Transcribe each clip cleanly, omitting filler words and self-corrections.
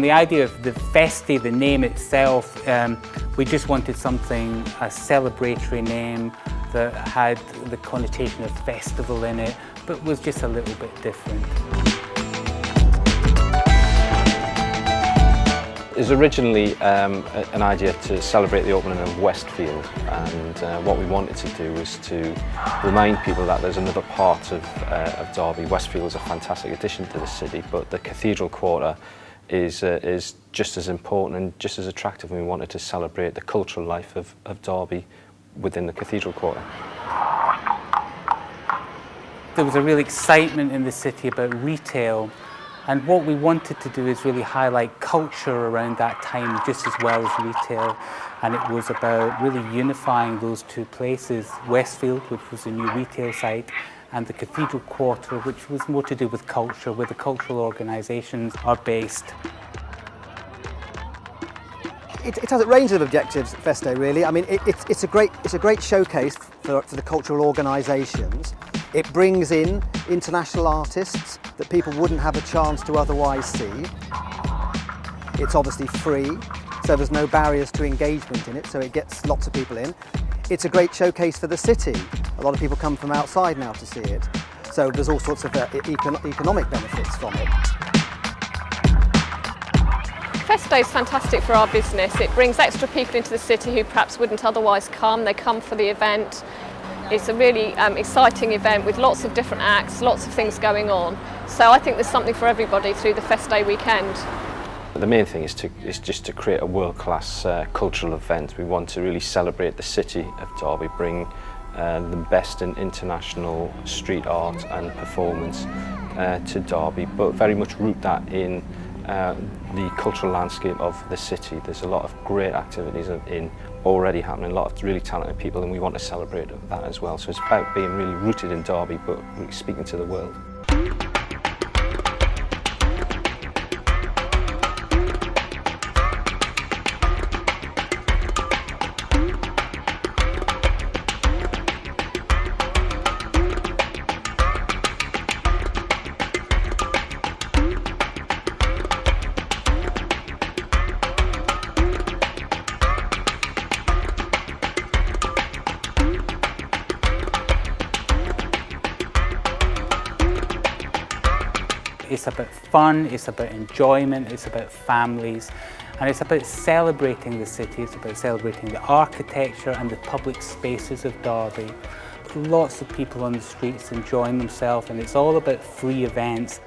The idea of the Festé, the name itself, we just wanted something, a celebratory name that had the connotation of festival in it, but was just a little bit different. It was originally an idea to celebrate the opening of Westfield, and what we wanted to do was to remind people that there's another part of Derby. Westfield is a fantastic addition to the city, but the Cathedral Quarter is just as important and just as attractive, and we wanted to celebrate the cultural life of Derby within the Cathedral Quarter. There was a real excitement in the city about retail, and what we wanted to do is really highlight culture around that time just as well as retail, and it was about really unifying those two places, Westfield, which was a new retail site, and the Cathedral Quarter, which was more to do with culture, where the cultural organisations are based. It has a range of objectives, Festé, really. I mean, it's a great showcase for the cultural organisations. It brings in international artists that people wouldn't have a chance to otherwise see. It's obviously free, so there's no barriers to engagement in it, so it gets lots of people in. It's a great showcase for the city. A lot of people come from outside now to see it, so there's all sorts of economic benefits from it. Festé is fantastic for our business. It brings extra people into the city who perhaps wouldn't otherwise come. They come for the event. It's a really exciting event with lots of different acts, lots of things going on. So I think there's something for everybody through the Festé weekend. The main thing is just to create a world-class cultural event. We want to really celebrate the city of Derby, bring the best in international street art and performance to Derby, but very much root that in the cultural landscape of the city. There's a lot of great activities already happening, a lot of really talented people, and we want to celebrate that as well. So it's about being really rooted in Derby, but really speaking to the world. It's about fun, it's about enjoyment, it's about families, and it's about celebrating the city, it's about celebrating the architecture and the public spaces of Derby. Lots of people on the streets enjoying themselves, and it's all about free events.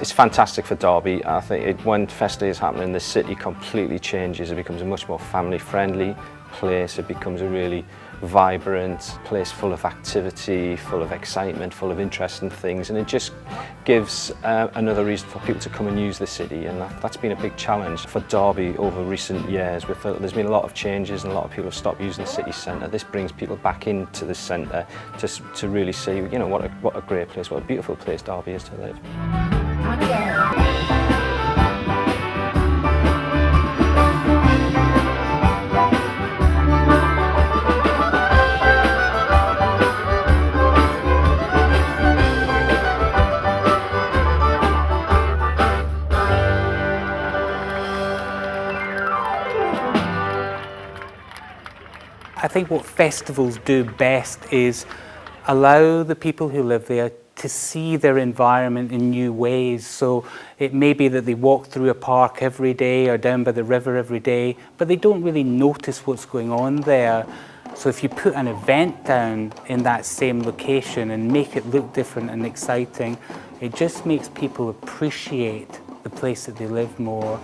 It's fantastic for Derby. I think when Festé is happening, the city completely changes. It becomes a much more family-friendly place. It becomes a really vibrant place full of activity, full of excitement, full of interesting things, and it just gives another reason for people to come and use the city, and that's been a big challenge for Derby over recent years. There's been a lot of changes and a lot of people have stopped using the city centre. This brings people back into the centre to really see, you know, what a great place, what a beautiful place Derby is to live. I think what festivals do best is allow the people who live there to see their environment in new ways. So it may be that they walk through a park every day or down by the river every day, but they don't really notice what's going on there. So if you put an event down in that same location and make it look different and exciting, it just makes people appreciate the place that they live more.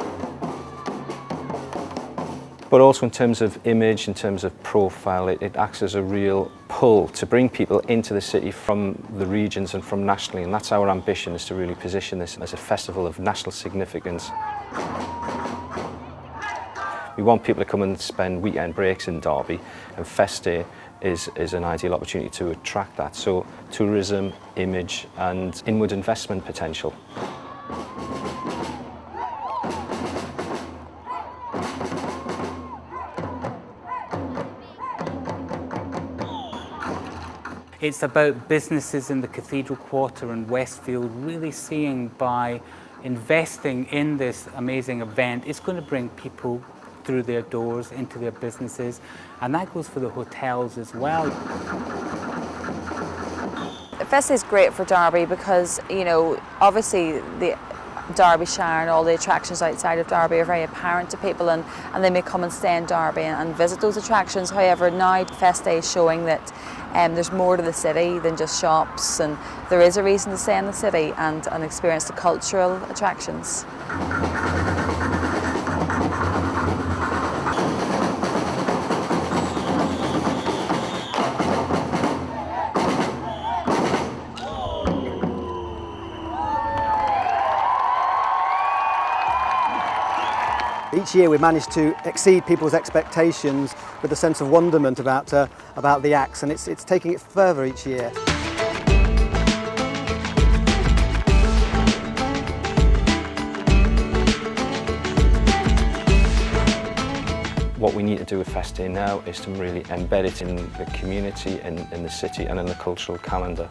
But also in terms of image, in terms of profile, it acts as a real pull to bring people into the city from the regions and from nationally, and that's our ambition, is to really position this as a festival of national significance. We want people to come and spend weekend breaks in Derby, and Festé is an ideal opportunity to attract that. So tourism, image and inward investment potential. It's about businesses in the Cathedral Quarter and Westfield really seeing by investing in this amazing event, it's going to bring people through their doors into their businesses, and that goes for the hotels as well. Festé is great for Derby because, you know, obviously the Derbyshire and all the attractions outside of Derby are very apparent to people, and they may come and stay in Derby and visit those attractions. However, now Festé is showing that there's more to the city than just shops, and there is a reason to stay in the city and experience the cultural attractions. Each year we manage to exceed people's expectations with a sense of wonderment about the acts, and it's taking it further each year. What we need to do with Festé now is to really embed it in the community, in the city and in the cultural calendar.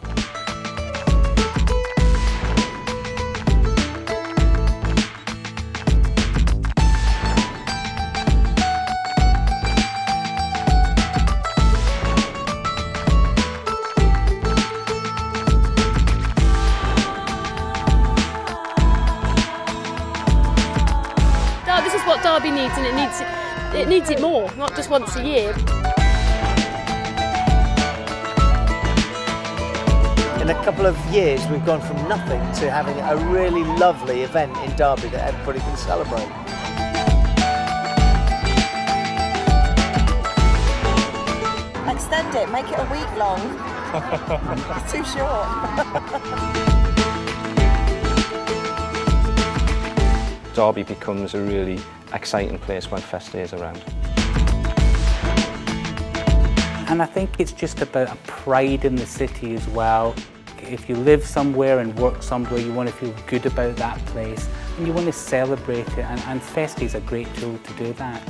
This is what Derby needs, and it needs it more, not just once a year. In a couple of years we've gone from nothing to having a really lovely event in Derby that everybody can celebrate. Extend it, make it a week long. It's too short. Derby becomes a really exciting place when Festé is around. And I think it's just about a pride in the city as well. If you live somewhere and work somewhere, you want to feel good about that place and you want to celebrate it, and Festé is a great tool to do that.